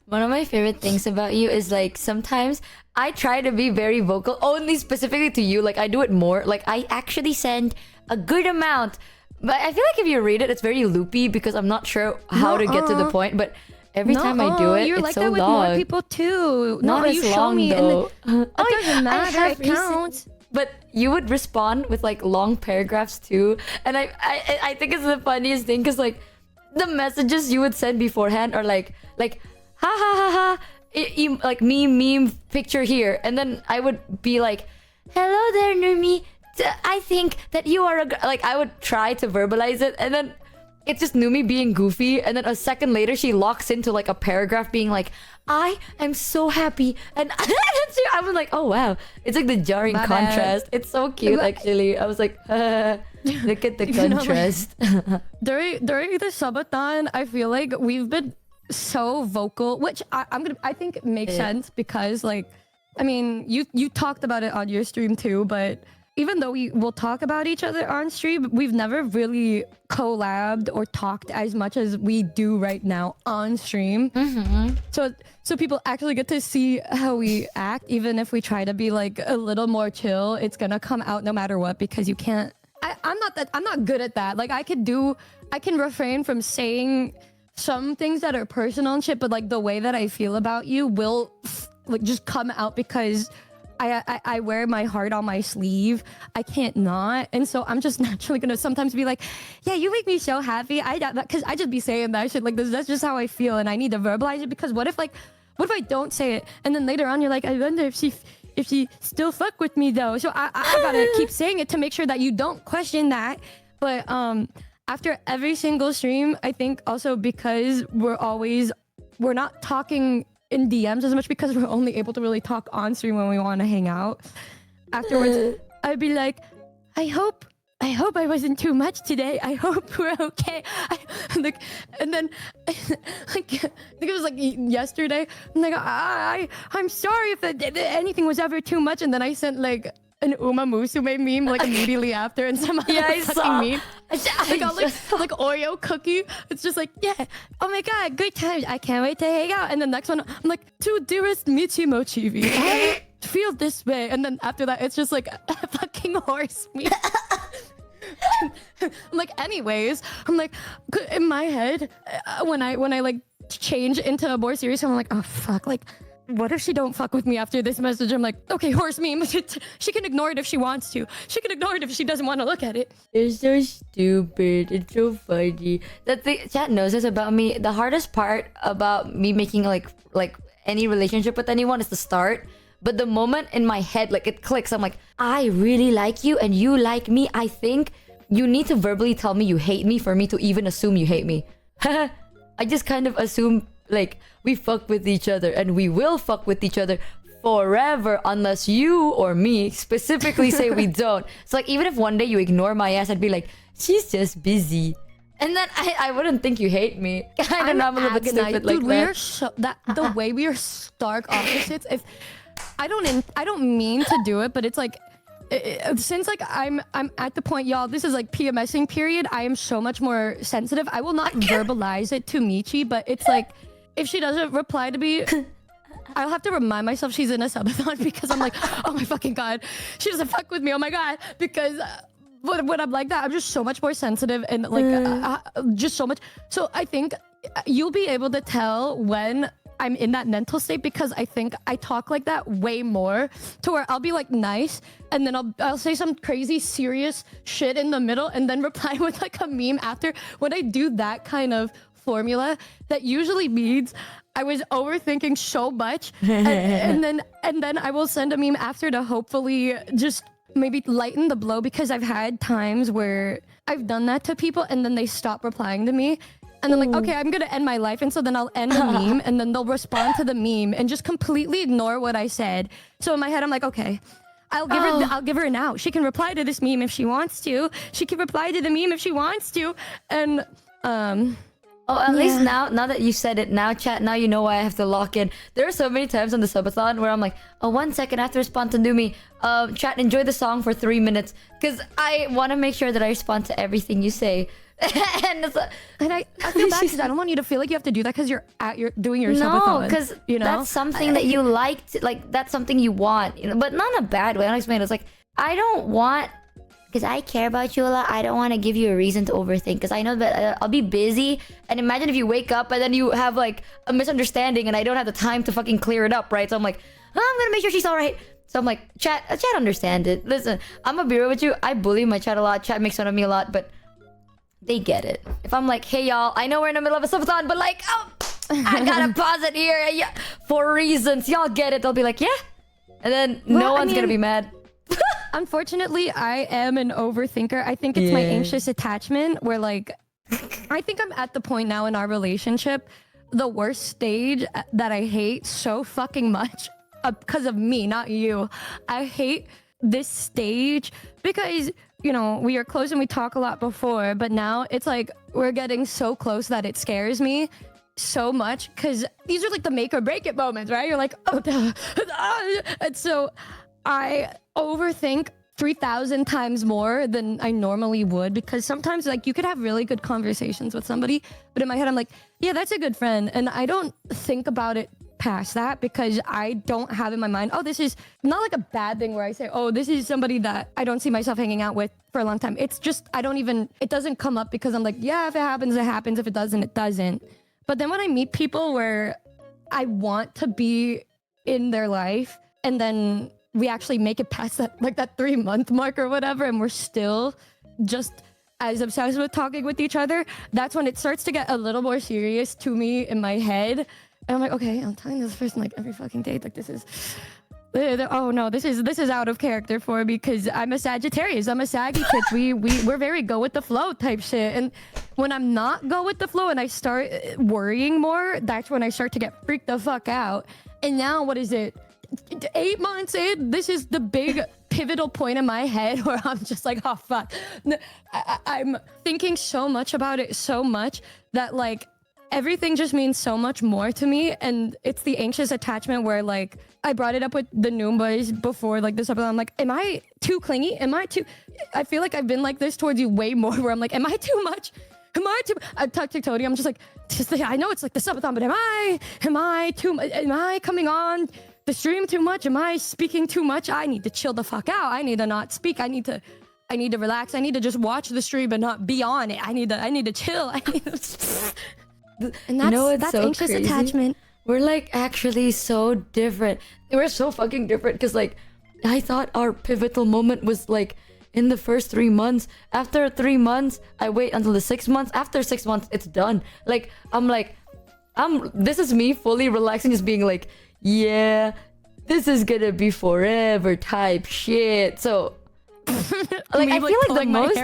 One of my favorite things about you is like sometimes I try to be very vocal, only specifically to you. Like I do it more. Like I actually send a good amount, but I feel like if you read it, it's very loopy because I'm not sure how to get to the point. But every time I do it, you're it's like so that with long. more people too. Not No, as you show long me, though. and it doesn't matter. have It counts. But you would respond with like long paragraphs too, and I think it's the funniest thing because like the messages you would send beforehand are like ha ha ha ha like meme picture here, and then I would be like, hello there Numi, I think that you are like I would try to verbalize it, and then it's just Numi being goofy, and then a second later she locks into like a paragraph being like, I am so happy, and I was like, oh wow, it's like the jarring My bad. contrast. It's so cute actually. I was like, look at the contrast. During the subathon, I feel like we've been so vocal, which I think makes sense because like, I mean, you talked about it on your stream too, but even though we will talk about each other on stream, we've never really collabed or talked as much as we do right now on stream. So people actually get to see how we act, even if we try to be like a little more chill. It's gonna come out no matter what because you can't. I'm not good at that. Like I can refrain from saying some things that are personal and shit, but like the way that I feel about you will like just come out because I wear my heart on my sleeve. I can't not. And so I'm just naturally gonna sometimes be like, yeah, you make me so happy. Because I just be saying that shit. Like that's just how I feel. And I need to verbalize it because what if I don't say it? And then later on you're like, I wonder if she still fuck with me though. So I gotta keep saying it to make sure that you don't question that. But after every single stream, I think also because we're not talking in DMs as much because we're only able to really talk on stream when we want to hang out. Afterwards, I'd be like, I hope I wasn't too much today. I hope we're okay. And then like I think it was like yesterday. I'm like, I'm sorry if anything was ever too much. And then I sent like an Uma Musume meme like immediately after, and some other I fucking saw. meme. Like Oreo cookie. It's just like, yeah, oh my god, good times. I can't wait to hang out. And the next one, I'm like, to dearest Michi Mochievee, I feel this way. And then after that, it's just like a fucking horse meme. I'm like, anyways, I'm like, in my head, when I like change into a more serious, I'm like, oh fuck, like, what if she don't fuck with me after this message? I'm like, okay, horse meme. She can ignore it if she wants to. She can ignore it if she doesn't want to look at it. It's so stupid. It's so funny. That the chat knows this about me. The hardest part about me making like any relationship with anyone is the start. But the moment in my head, like it clicks, I'm like, I really like you and you like me. I think you need to verbally tell me you hate me for me to even assume you hate me. I just kind of assume like we fuck with each other and we will fuck with each other forever unless you or me specifically say we don't. So like even if one day you ignore my ass, I'd be like, she's just busy. And then I wouldn't think you hate me. I don't know, I'm a little bit stupid like Dude, that. The way we are stark opposites. If I don't mean to do it, but it's like since like I'm at the point, y'all, this is like PMSing period. I am so much more sensitive. I will not verbalize it to Michi, but it's like if she doesn't reply to me, I'll have to remind myself she's in a subathon because I'm like, oh my fucking god, she doesn't fuck with me. Oh my god, because when I'm like that, I'm just so much more sensitive and like just so much. So I think you'll be able to tell when I'm in that mental state because I think I talk like that way more to where I'll be like nice and then I'll say some crazy serious shit in the middle and then reply with like a meme after. When I do that kind of formula, that usually means I was overthinking so much and then I will send a meme after to hopefully just maybe lighten the blow because I've had times where I've done that to people and then they stop replying to me. And then like, okay, I'm gonna end my life. And so then I'll end the meme and then they'll respond to the meme and just completely ignore what I said. So in my head, I'm like, okay, I'll give her an out. She can reply to this meme if she wants to. She can reply to the meme if she wants to. And at least now that you said it, now chat, now you know why I have to lock in. There are so many times on the subathon where I'm like, oh, 1 second, I have to respond to Numi. Chat, enjoy the song for 3 minutes. Because I want to make sure that I respond to everything you say. And it's like, And I feel bad because I don't want you to feel like you have to do that because you're doing your no, subathon. because you know that's something that you like. Like that's something you want, but not in a bad way. I'll explain. It's like I don't want, because I care about you a lot. I don't want to give you a reason to overthink, because I know that I'll be busy. And imagine if you wake up and then you have like a misunderstanding, and I don't have the time to fucking clear it up, right? So I'm like, oh, I'm gonna make sure she's all right. So I'm like, chat understand it. Listen, I'm gonna be real with you. I bully my chat a lot. Chat makes fun of me a lot, but they get it. If I'm like, hey y'all, I know we're in the middle of a subathon, but like, oh, I gotta pause it here, yeah, for reasons. Y'all get it. They'll be like, yeah, and then no one's gonna be mad. Unfortunately, I am an overthinker. I think it's my anxious attachment where like, I think I'm at the point now in our relationship, the worst stage that I hate so fucking much because of me, not you. I hate this stage because, you know, we are close and we talk a lot before, but now it's like we're getting so close that it scares me so much because these are like the make or break it moments, right? You're like, oh, and so I overthink 3,000 times more than I normally would, because sometimes like you could have really good conversations with somebody, but in my head I'm like, yeah, that's a good friend, and I don't think about it past that because I don't have in my mind, oh, this is not like a bad thing where I say, oh, this is somebody that I don't see myself hanging out with for a long time. It's just it doesn't come up because I'm like, yeah, if it happens, it happens. If it doesn't, it doesn't. But then when I meet people where I want to be in their life, and then we actually make it past that 3-month mark or whatever, and we're still just as obsessed with talking with each other, that's when it starts to get a little more serious to me in my head. And I'm like, okay, I'm telling this person like every fucking day, like this is, oh no, this is out of character for me because I'm a Sagittarius, I'm a saggy chick. We're very go with the flow type shit. And when I'm not go with the flow and I start worrying more, that's when I start to get freaked the fuck out. And now what is it? 8 months in, this is the big pivotal point in my head where I'm just like, oh fuck. I'm thinking so much about it, so much that like everything just means so much more to me. And it's the anxious attachment where like I brought it up with the Noombas before like this episode. I'm like, am I too clingy? I feel like I've been like this towards you way more, where I'm like, am I too much? I talked to Cody, I'm just like, I know it's like the subathon, but am I coming on the stream too much? Am I speaking too much? I need to chill the fuck out. I need to not speak. I need to relax. I need to just watch the stream and not be on it. I need to chill. And that's so anxious crazy? attachment. We're like actually so different. We're so fucking different because like I thought our pivotal moment was like in the first 3 months. After 3 months, I wait until the 6 months. After 6 months, it's done. Like this is me fully relaxing, just being like, yeah, this is gonna be forever type shit. So like I feel like the most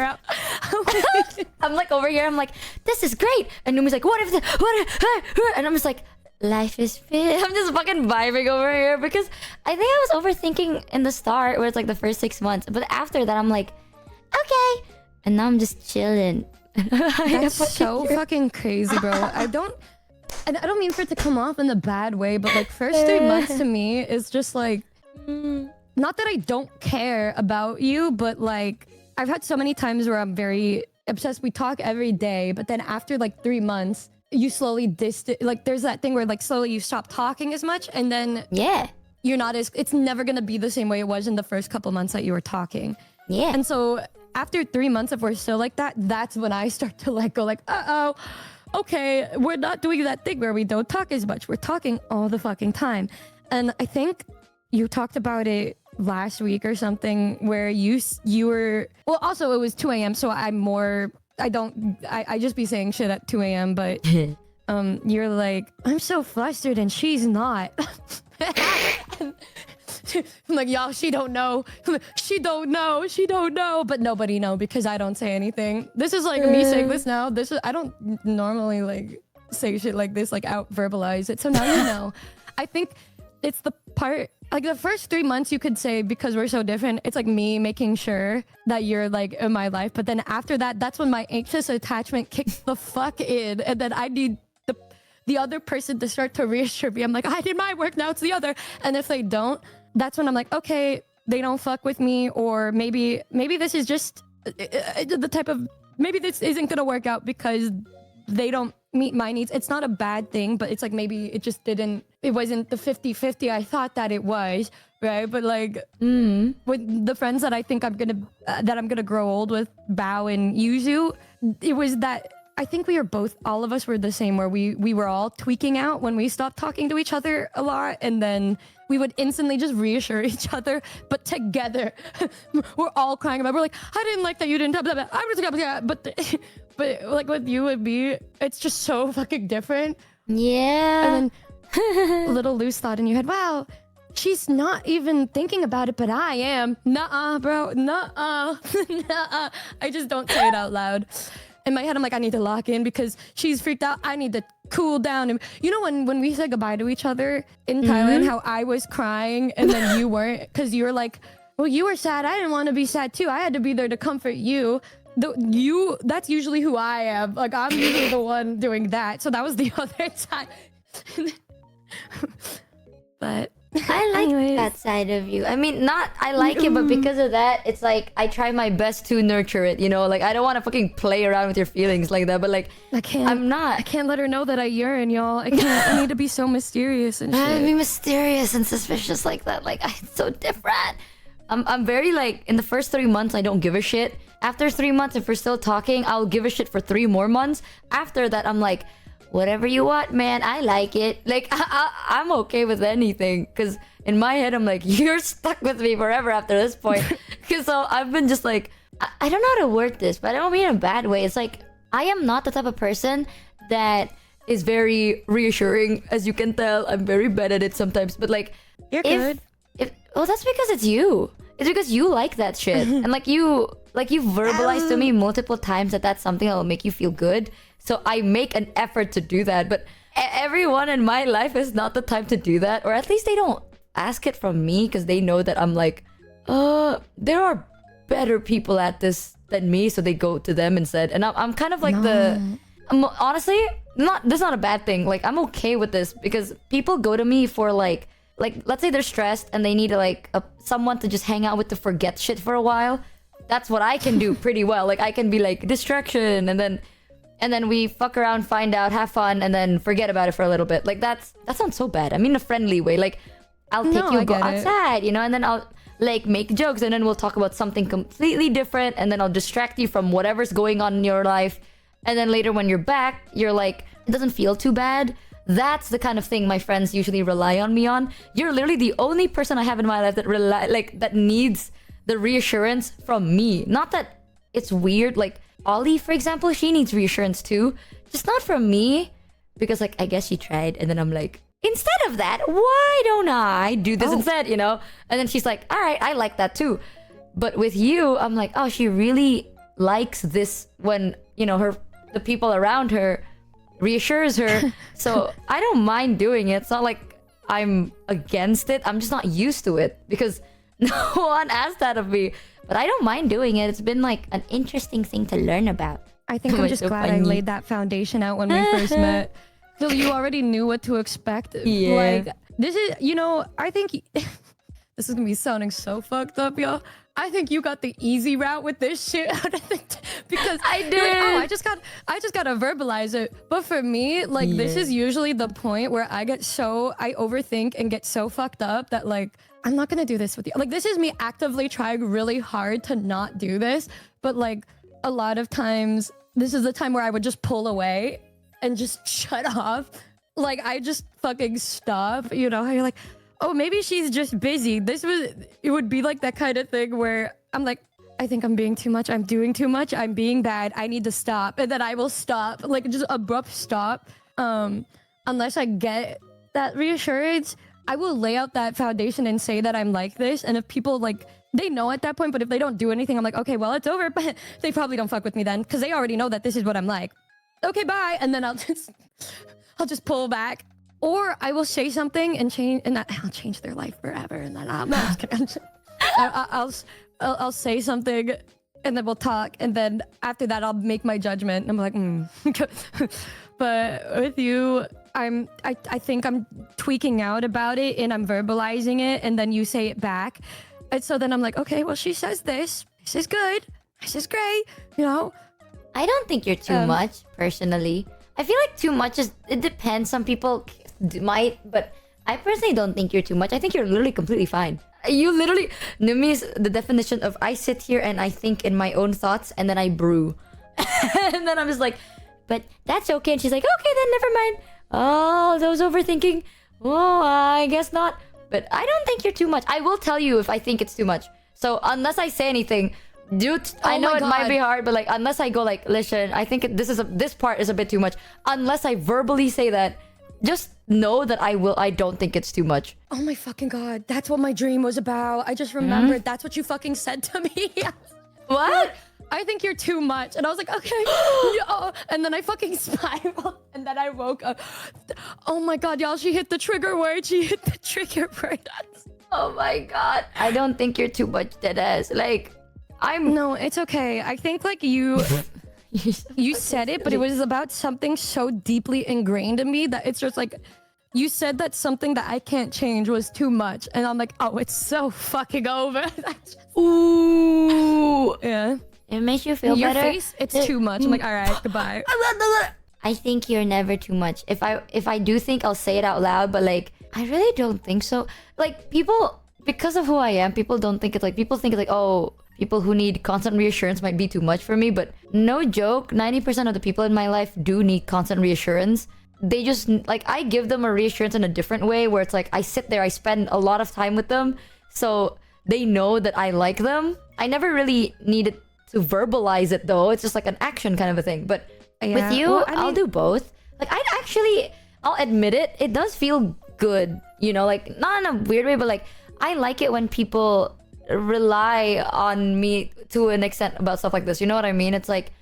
I'm like over here, I'm like, this is great, and Numi's like, what and I'm just like, life is fit. I'm just fucking vibing over here because I think I was overthinking in the start where it's like the first 6 months, but after that I'm like, okay, and now I'm just chilling. That's so fucking crazy, bro. I don't mean for it to come off in a bad way, but like first 3 months to me is just like, not that I don't care about you, but like I've had so many times where I'm very obsessed. We talk every day, but then after like 3 months, you slowly like there's that thing where like slowly you stop talking as much, and then you're not as, it's never gonna be the same way it was in the first couple months that you were talking. Yeah. And so after 3 months, if we're still like that, that's when I start to like go like, uh-oh, okay, we're not doing that thing where we don't talk as much. We're talking all the fucking time. And I think you talked about it last week or something where you were, well, also it was 2 a.m. so I just be saying shit at 2 a.m. but you're like, I'm so flustered and she's not. I'm like, y'all, she don't know, but nobody know because I don't say anything. This is like me saying this now. I don't normally like say shit like this, like out verbalize it, so now you know. I think it's the part, like the first 3 months you could say, because we're so different, it's like me making sure that you're like in my life, but then after that, that's when my anxious attachment kicks the fuck in, and then I need the other person to start to reassure me. I'm like, I did my work, now it's the other. And if they don't, that's when I'm like, okay, they don't fuck with me, or maybe this is just the type of maybe this isn't gonna work out because they don't meet my needs. It's not a bad thing, but it's like maybe it wasn't the 50-50 I thought that it was, right? But like with the friends that I think I'm gonna grow old with, Bao and Yuzu, it was that I think all of us were the same, where we were all tweaking out when we stopped talking to each other a lot, and then we would instantly just reassure each other, but together. We're all crying about, we're like, I didn't like that you didn't, blah, blah, blah. I was like, but like with you and me, it's just so fucking different. Yeah. And then a little loose thought in your head, wow, she's not even thinking about it, but I am. Nuh-uh, bro, nuh-uh, nuh-uh. I just don't say it out loud. In my head, I'm like, I need to lock in because she's freaked out. I need to cool down. And you know, when we said goodbye to each other in Thailand, how I was crying and then you weren't, because you were like, well, you were sad. I didn't want to be sad too. I had to be there to comfort you. That's usually who I am. Like, I'm usually the one doing that. So that was the other time. But I like that side of you. I mean, I like it, but because of that, it's like I try my best to nurture it, you know? Like, I don't want to fucking play around with your feelings like that, but like, I can't let her know that I yearn, y'all. I can't. I need to be so mysterious and shit. I be mysterious and suspicious like that. Like, it's so different. I'm very like, in the first 3 months, I don't give a shit. After 3 months, if we're still talking, I'll give a shit for 3 more months. After that, I'm like, whatever you want, man, I like it. Like, I'm okay with anything. Because in my head, I'm like, you're stuck with me forever after this point. Because so I've been just like, I don't know how to word this, but I don't mean in a bad way. It's like, I am not the type of person that is very reassuring. As you can tell, I'm very bad at it sometimes. But like, you're good. Well, that's because it's you. It's because you like that shit. And like you verbalized to me multiple times that that's something that will make you feel good. So I make an effort to do that, but everyone in my life is not the type to do that, or at least they don't ask it from me because they know that I'm like, there are better people at this than me, so they go to them instead. And I'm kind of like honestly, this is not a bad thing. Like, I'm okay with this because people go to me for like let's say they're stressed and they need like someone to just hang out with to forget shit for a while. That's what I can do pretty well. Like, I can be like distraction, and then we fuck around, find out, have fun, and then forget about it for a little bit. Like, that sounds so bad. I mean, in a friendly way. Like, I'll take you go outside, you know, and then I'll like make jokes, and then we'll talk about something completely different, and then I'll distract you from whatever's going on in your life. And then later when you're back, you're like, it doesn't feel too bad. That's the kind of thing my friends usually rely on me on. You're literally the only person I have in my life that needs the reassurance from me. Not that it's weird. Like, Ollie, for example, she needs reassurance too. Just not from me. Because, like, I guess she tried. And then I'm like, instead of that, why don't I do this instead, you know? And then she's like, all right, I like that too. But with you, I'm like, oh, she really likes this when, you know, the people around her reassures her. So I don't mind doing it. It's not like I'm against it. I'm just not used to it because no one asked that of me. But I don't mind doing it. It's been like an interesting thing to learn about. I think I'm just so glad I laid that foundation out when we first met. So you already knew what to expect. Yeah. Like, this is, you know, I think this is gonna be sounding so fucked up, y'all. I think you got the easy route with this shit out of it because I did. Like, oh, I just gotta verbalize it. But for me, like, this is usually the point where I overthink and get so fucked up that like, I'm not gonna do this with you. Like, this is me actively trying really hard to not do this. But like, a lot of times, this is the time where I would just pull away and just shut off. Like, I just fucking stop. You know how you're like, oh, maybe she's just busy. It would be like that kind of thing where I'm like, I think I'm being too much. I'm doing too much. I'm being bad. I need to stop. And then I will stop. Like, just abrupt stop. Unless I get that reassurance, I will lay out that foundation and say that I'm like this. And if people like, they know at that point, but if they don't do anything, I'm like, okay, well, it's over. But they probably don't fuck with me then because they already know that this is what I'm like. Okay, bye. And then I'll just pull back. Or I will say something and I'll change their life forever. And then I'll say something and then we'll talk. And then after that, I'll make my judgment. And I'm like, But with you, I think I'm tweaking out about it and I'm verbalizing it. And then you say it back. And so then I'm like, okay, well, she says this. This is good. This is great. You know, I don't think you're too much, personally. I feel like too much is... It depends. Some people might, but I personally don't think you're too much. I think you're literally completely fine. You literally... Numi's the definition of I sit here and I think in my own thoughts and then I brew. And then I'm just like, but that's okay. And she's like, okay, then never mind. Oh, those overthinking. Oh, I guess not. But I don't think you're too much. I will tell you if I think it's too much. So unless I say anything... Dude, I know it might be hard, but like unless I go like, listen, I think this part is a bit too much. Unless I verbally say that, just know that I don't think it's too much. Oh my fucking god, that's what my dream was about. I just remembered that's what you fucking said to me. What? I think you're too much. And I was like, okay. Yeah. And then I fucking spiraled. And then I woke up. Oh my god, y'all, she hit the trigger word. She hit the trigger word. Oh my god. I don't think you're too much, deadass. Like, No, it's okay. I think like you said it, but it was about something so deeply ingrained in me that it's just like, you said that something that I can't change was too much. And I'm like, oh, it's so fucking over. Ooh. Yeah. It makes you feel Your better. face, it's too much. I'm like, all right, goodbye. I think you're never too much. If I do think, I'll say it out loud, but like, I really don't think so. Like, people, because of who I am, people don't think it's like, people think it's like, oh, people who need constant reassurance might be too much for me, but no joke, 90% of the people in my life do need constant reassurance. They just, like, I give them a reassurance in a different way where it's like, I sit there, I spend a lot of time with them, so they know that I like them. I never really needed to verbalize it though, it's just like an action kind of a thing. But with you, well, I'll do both. Like, I'll admit it, it does feel good, you know, like, not in a weird way, but like, I like it when people rely on me to an extent about stuff like this, you know what I mean? It's like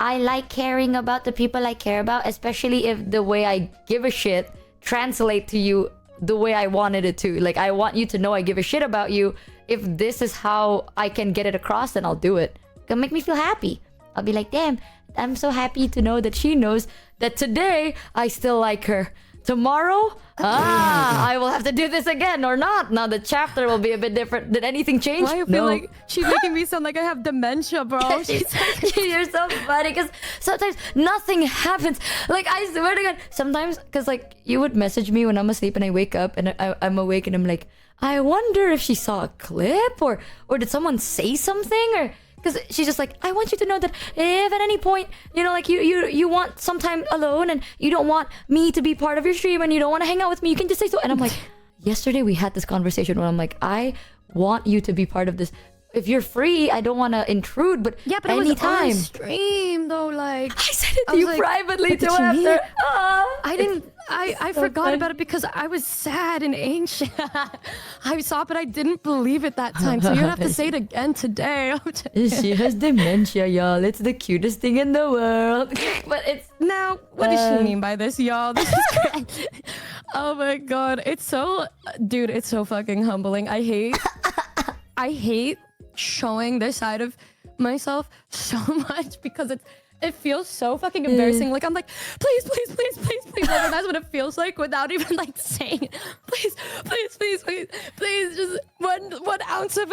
I like caring about the people I care about, especially if the way I give a shit translate to you the way I wanted it to. Like, I want you to know I give a shit about you. If this is how I can get it across, then I'll do it. It'll make me feel happy. I'll be like, damn, I'm so happy to know that she knows that today I still like her. Tomorrow, I will have to do this again or not. Now the chapter will be a bit different. Did anything change? Why I feel like she's making me sound like I have dementia, bro. She's like, you're so funny because sometimes nothing happens. Like, I swear to God, sometimes, because like you would message me when I'm asleep and I wake up and I'm awake and I'm like, I wonder if she saw a clip or did someone say something, or because she's just like, I want you to know that if at any point, you know, like you want some time alone and you don't want me to be part of your stream and you don't want to hang out with me, you can just say so. And I'm like, yesterday we had this conversation where I'm like, I want you to be part of this. If you're free, I don't want to intrude, but yeah, but anytime. It was on stream though, like I said it to you like, privately too after. I didn't. I so forgot about it because I was sad and anxious. I saw it, but I didn't believe it that time. So you're gonna have to say it again today. She has dementia, y'all. It's the cutest thing in the world. But it's now. What does she mean by this, y'all? This is great. Oh my god, it's so, dude. It's so fucking humbling. I hate showing this side of myself so much because it feels so fucking embarrassing. Like, I'm like, please, please, please, please, please. Like, that's what it feels like without even like saying it. Please, please, please, please, please, just one ounce of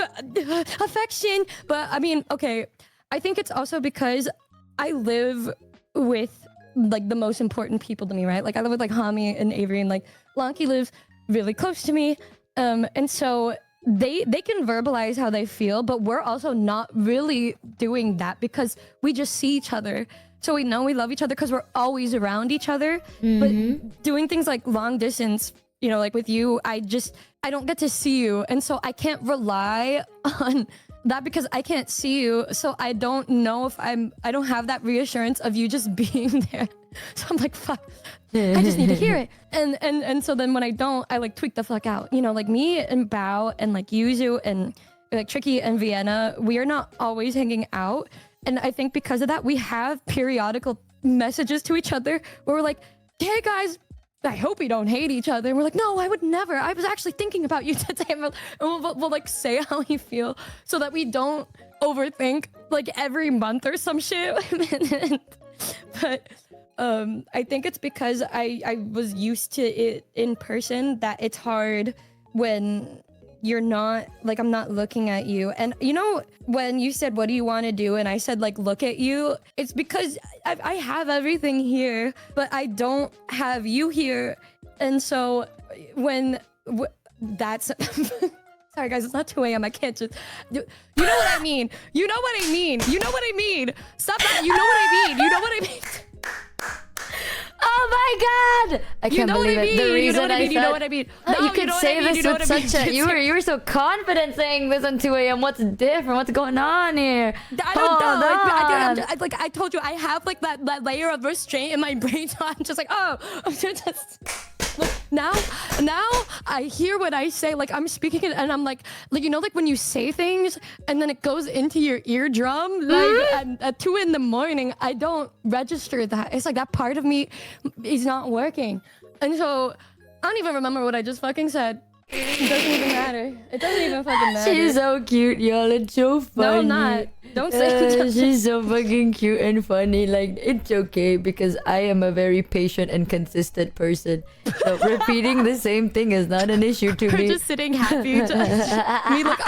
affection. But I mean, okay, I think it's also because I live with like the most important people to me, right? Like, I live with like Hami and Avery, and like Lanky lives really close to me. And so they can verbalize how they feel, but we're also not really doing that because we just see each other. So we know we love each other because we're always around each other. But doing things like long distance, you know, like with you, I don't get to see you. And so I can't rely on that because I can't see you. So I don't know if I don't have that reassurance of you just being there. So I'm like, fuck, I just need to hear it. And so then when I don't, I like tweak the fuck out. You know, like me and Bao and like Yuzu and like Tricky and Vienna, we are not always hanging out. And I think because of that, we have periodical messages to each other where we're like, hey guys, I hope we don't hate each other. And we're like, no, I would never. I was actually thinking about you today. And we'll like say how we feel so that we don't overthink like every month or some shit. But I think it's because I was used to it in person that it's hard when you're not like, I'm not looking at you. And you know, when you said, what do you want to do? And I said, like, look at you. It's because I have everything here, but I don't have you here. And so that's sorry guys, it's not 2 a.m. I can't just you know what I mean. You know what I mean. You know what I mean. Stop that. You know what I mean. You know what I mean. Oh my god! I can't believe it. The reason You know what I mean. Oh, you could say this with such a. You were so confident saying this on 2 a.m. What's different? What's going on here? I don't know. Like I told you, I have like that layer of restraint in my brain. So I'm just like, oh, I'm just. Look, now I hear what I say. Like I'm speaking it, and I'm like you know, like when you say things and then it goes into your eardrum, like at 2 a.m, I don't register that. It's like that part of me is not working, and so I don't even remember what I just fucking said. It doesn't even matter. It doesn't even fucking matter. She's so cute, y'all. It's so funny. No, I'm not. Don't say she's so fucking cute and funny. Like, it's okay because I am a very patient and consistent person. So repeating the same thing is not an issue to Her me. just sitting happy. Me like,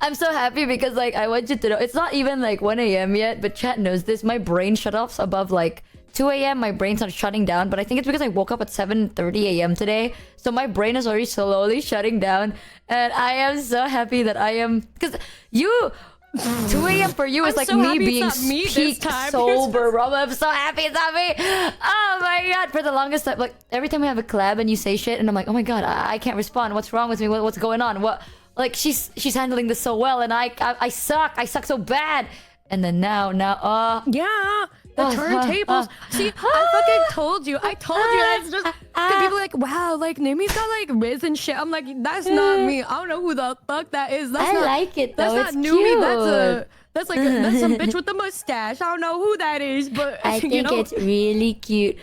I'm so happy because like I want you to know it's not even like 1 a.m. yet, but chat knows this. My brain shut-offs above like 2 a.m. my brain starts shutting down, but I think it's because I woke up at 7:30 a.m. today, so my brain is already slowly shutting down, and I am so happy that I am, because you 2 a.m. for you is I'm like so me happy being it's not me peak this time. sober, bro. I'm so happy it's not me. Oh my god, for the longest time, like every time we have a collab and you say shit and I'm like, oh my god, I can't respond, what's wrong with me, what's going on, what, like she's handling this so well and I suck so bad. And then now yeah, the turntables. See, I fucking told you. That's just because people are like, wow, like Nimi's got like Riz and shit. I'm like, that's not me. I don't know who the fuck that is. That's not, like it though. That's It's not Numi. cute. That's some bitch with a mustache. I don't know who that is, but I think you know, it's really cute.